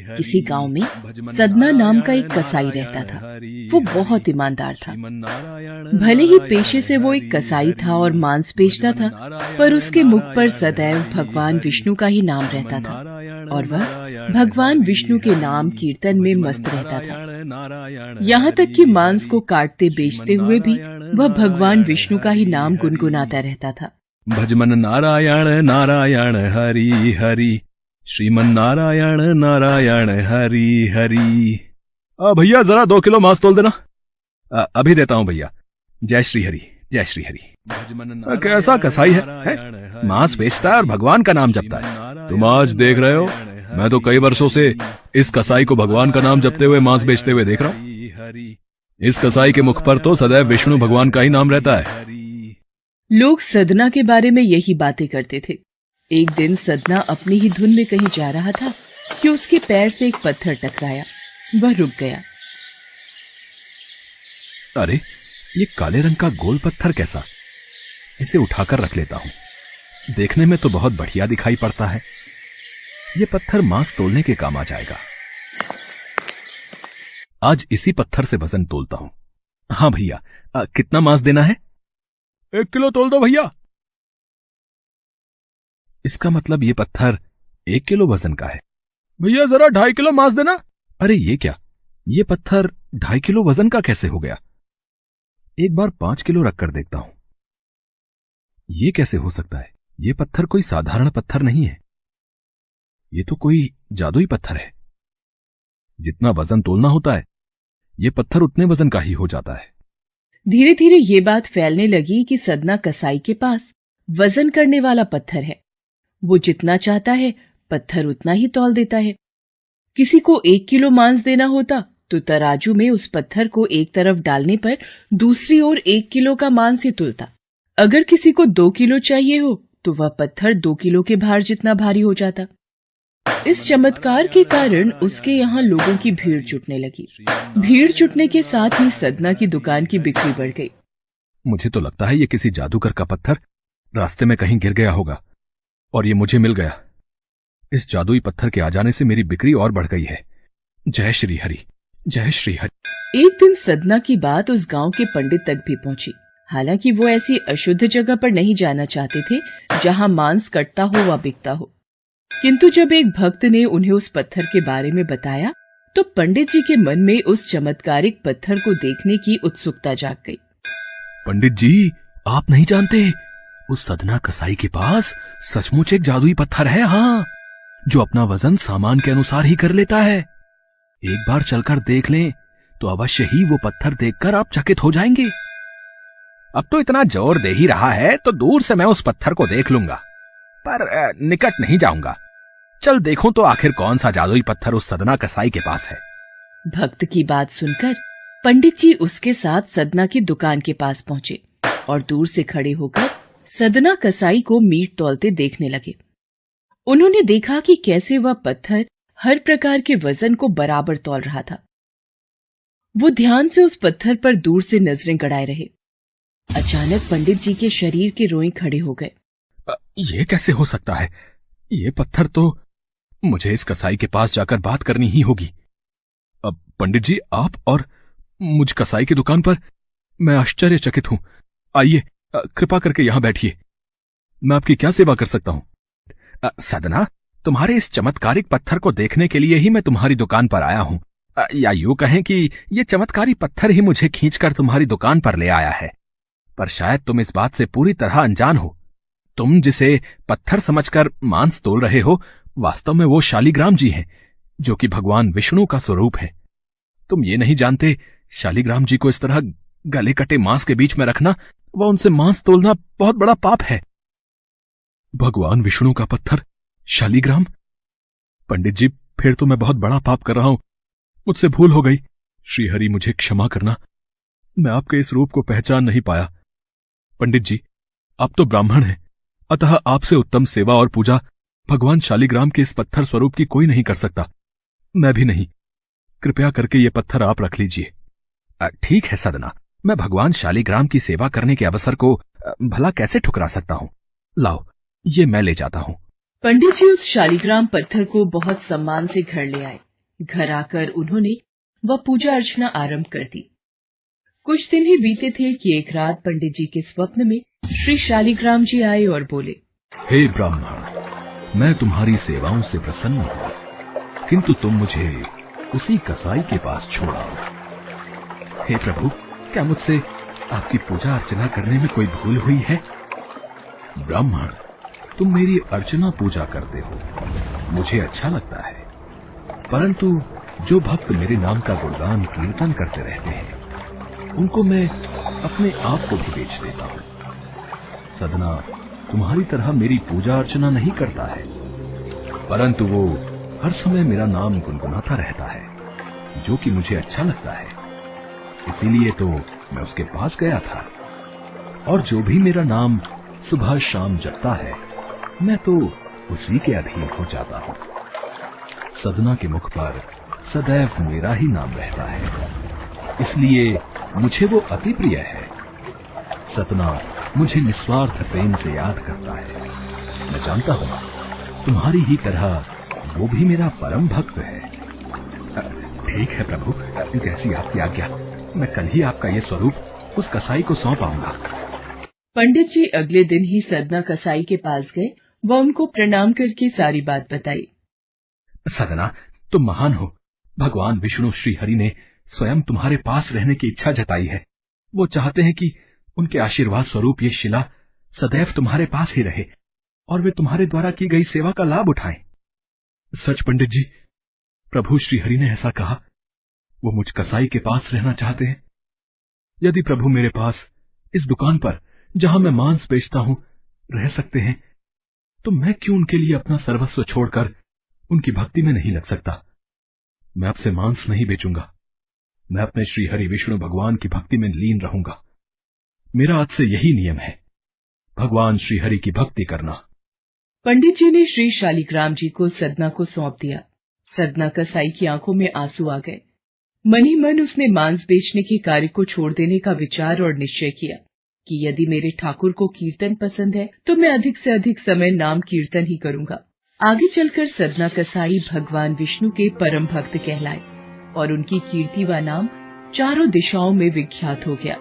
किसी गांव में सदना नाम का एक कसाई रहता था। वो बहुत ईमानदार था। भले ही पेशे से वो एक कसाई था और मांस बेचता था, पर उसके मुख पर सदैव भगवान विष्णु का ही नाम रहता था और वह भगवान विष्णु के नाम कीर्तन में मस्त रहता था। यहाँ तक कि मांस को काटते बेचते हुए भी वह भगवान विष्णु का ही नाम गुनगुनाता रहता था। भजमन नारायण नारायण हरि हरि, श्रीमन नारायण नारायण हरि हरि। भैया जरा 2 किलो मांस तोल देना। अभी देता हूँ भैया। जय श्री हरि, जय श्री हरि। कैसा कसाई है? मांस बेचता है और भगवान का नाम जपता है। तुम आज देख रहे हो, मैं तो कई वर्षों से इस कसाई को भगवान का नाम जपते हुए मांस बेचते हुए देख रहा हूँ। इस कसाई के मुख पर तो सदैव विष्णु भगवान का ही नाम रहता है। लोग सदना के बारे में यही बातें करते थे। एक दिन सदना अपनी ही धुन में कहीं जा रहा था कि उसके पैर से एक पत्थर टकराया। वह रुक गया। अरे, ये काले रंग का गोल पत्थर कैसा? इसे उठाकर रख लेता हूं। देखने में तो बहुत बढ़िया दिखाई पड़ता है। ये पत्थर मांस तोलने के काम आ जाएगा। आज इसी पत्थर से वजन तोलता हूं। हाँ भैया, कितना मांस देना है? 1 किलो तोल दो भैया। इसका मतलब ये पत्थर 1 किलो वजन का है। भैया जरा 2.5 किलो मांस देना। अरे ये क्या, ये पत्थर 2.5 किलो वजन का कैसे हो गया? एक बार 5 किलो रखकर देखता हूं। ये कैसे हो सकता है? ये पत्थर कोई साधारण पत्थर नहीं है। ये तो कोई जादुई पत्थर है। जितना वजन तोलना होता है, ये पत्थर उतने वजन का ही हो जाता है। धीरे धीरे ये बात फैलने लगी कि सदना कसाई के पास वजन करने वाला पत्थर है। वो जितना चाहता है पत्थर उतना ही तौल देता है। किसी को 1 किलो मांस देना होता तो तराजू में उस पत्थर को एक तरफ डालने पर दूसरी ओर 1 किलो का मांस ही तुलता। अगर किसी को 2 किलो चाहिए हो तो वह पत्थर 2 किलो के भार जितना भारी हो जाता। इस चमत्कार के कारण उसके यहाँ लोगों की भीड़ जुटने लगी। भीड़ जुटने के साथ ही सदना की दुकान की बिक्री बढ़ गई। मुझे तो लगता है ये किसी जादूगर का पत्थर रास्ते में कहीं गिर गया होगा और ये मुझे मिल गया। इस जादुई पत्थर के आ जाने से मेरी बिक्री और बढ़ गई है। जय श्री हरि, जय श्री हरि। एक दिन सदना की बात उस गांव के पंडित तक भी पहुंची। हालांकि वो ऐसी अशुद्ध जगह पर नहीं जाना चाहते थे जहां मांस कटता हो व बिकता हो, किंतु जब एक भक्त ने उन्हें उस पत्थर के बारे में बताया तो पंडित जी के मन में उस चमत्कारिक पत्थर को देखने की उत्सुकता जाग गई। पंडित जी, आप नहीं जानते, उस सदना कसाई के पास सचमुच एक जादुई पत्थर है। हाँ, जो अपना वजन सामान के अनुसार ही कर लेता है। एक बार चलकर देख लें तो अवश्य ही वो पत्थर देखकर आप चकित हो जाएंगे। अब तो इतना जोर दे ही रहा है तो दूर से मैं उस पत्थर को देख लूंगा, पर निकट नहीं जाऊंगा। चल देखूं तो आखिर कौन सा जादुई पत्थर उस सदना कसाई के पास है। भक्त की बात सुनकर पंडित जी उसके साथ सदना की दुकान के पास पहुंचे और दूर से खड़े होकर सदना कसाई को मीट तौलते देखने लगे। उन्होंने देखा कि कैसे वह पत्थर हर प्रकार के वजन को बराबर तौल रहा था। वो ध्यान से उस पत्थर पर दूर से नजरें गड़ाए रहे। अचानक पंडित जी के शरीर के रोएं खड़े हो गए। ये कैसे हो सकता है? ये पत्थर तो, मुझे इस कसाई के पास जाकर बात करनी ही होगी। अब पंडित जी, आप और मुझ कसाई की दुकान पर, मैं आश्चर्यचकित हूं। आइए, कृपा करके यहां बैठिए। मैं आपकी क्या सेवा कर सकता हूं? सदना, तुम्हारे इस चमत्कारिक पत्थर को देखने के लिए ही मैं तुम्हारी दुकान पर आया हूं। या यूं कहें कि ये चमत्कारी पत्थर ही मुझे खींचकर तुम्हारी दुकान पर ले आया है। पर शायद तुम इस बात से पूरी तरह अनजान हो। तुम जिसे पत्थर समझकर मांस तोल रहे हो, वास्तव में वो शालिग्राम जी हैं, जो कि भगवान विष्णु का स्वरूप है। तुम ये नहीं जानते, शालिग्राम जी को इस तरह गले कटे मांस के बीच में रखना व उनसे मांस तोलना बहुत बड़ा पाप है। भगवान विष्णु का पत्थर, शालिग्राम? पंडित जी, फिर तो मैं बहुत बड़ा पाप कर रहा हूं। मुझसे भूल हो गई। श्री हरि, मुझे क्षमा करना। मैं आपके इस रूप को पहचान नहीं पाया। पंडित जी, आप तो ब्राह्मण हैं, अतः आपसे उत्तम सेवा और पूजा भगवान शालिग्राम के इस पत्थर स्वरूप की कोई नहीं कर सकता। मैं भी नहीं। कृपया करके ये पत्थर आप रख लीजिए। ठीक है सदना, मैं भगवान शालिग्राम की सेवा करने के अवसर को भला कैसे ठुकरा सकता हूं। लाओ, ये मैं ले जाता हूं। पंडित जी उस शालिग्राम पत्थर को बहुत सम्मान से घर ले आए। घर आकर उन्होंने वह पूजा अर्चना आरंभ कर दी। कुछ दिन ही बीते थे कि एक रात पंडित जी के स्वप्न में श्री शालिग्राम जी आए और बोले, हे ब्राह्मण, मैं तुम्हारी सेवाओं से प्रसन्न हूँ, किंतु तुम मुझे उसी कसाई के पास छोड़ाओ। हे प्रभु, क्या मुझसे आपकी पूजा अर्चना करने में कोई भूल हुई है? ब्राह्मण, तुम मेरी अर्चना पूजा करते हो, मुझे अच्छा लगता है, परंतु जो भक्त मेरे नाम का गुणगान कीर्तन करते रहते हैं, उनको मैं अपने आप को भी बेच देता हूँ। सदना तुम्हारी तरह मेरी पूजा अर्चना नहीं करता है, परंतु वो हर समय मेरा नाम गुनगुनाता रहता है, जो कि मुझे अच्छा लगता है। इसीलिए तो मैं उसके पास गया था, और जो भी मेरा नाम सुबह शाम जपता है, मैं तो उसी के अधीन हो जाता हूँ। सदना के मुख पर सदैव मेरा ही नाम रहता है, इसलिए मुझे वो अति प्रिय है। सदना मुझे निस्वार्थ प्रेम से याद करता है। मैं जानता हूँ तुम्हारी ही तरह वो भी मेरा परम भक्त है। ठीक है प्रभु, जैसी आपकी आज्ञा, मैं कल ही आपका ये स्वरूप उस कसाई को सौंप आऊंगा। पंडित जी अगले दिन ही सदना कसाई के पास गए व उनको प्रणाम करके सारी बात बताई। सदना, तुम महान हो। भगवान विष्णु श्री हरि ने स्वयं तुम्हारे पास रहने की इच्छा जताई है। वो चाहते हैं कि उनके आशीर्वाद स्वरूप ये शिला सदैव तुम्हारे पास ही रहे और वे तुम्हारे द्वारा की गई सेवा का लाभ उठाएं। सच पंडित जी, प्रभु श्री हरि ने ऐसा कहा। वो मुझ कसाई के पास रहना चाहते हैं। यदि प्रभु मेरे पास इस दुकान पर, जहां मैं मांस बेचता हूं, रह सकते हैं, तो मैं क्यों उनके लिए अपना सर्वस्व छोड़कर उनकी भक्ति में नहीं लग सकता। मैं अब से मांस नहीं बेचूंगा। मैं अपने श्री हरि विष्णु भगवान की भक्ति में लीन रहूंगा। मेरा आज से यही नियम है, भगवान श्री हरि की भक्ति करना। पंडित जी ने श्री शालिग्राम जी को सदना को सौंप दिया। सदना कसाई की आंखों में आंसू आ गए। मन ही मन उसने मांस बेचने के कार्य को छोड़ देने का विचार और निश्चय किया कि यदि मेरे ठाकुर को कीर्तन पसंद है तो मैं अधिक से अधिक समय नाम कीर्तन ही करूंगा। आगे चलकर सदना कसाई भगवान विष्णु के परम भक्त कहलाए और उनकी कीर्ति व नाम चारों दिशाओं में विख्यात हो गया।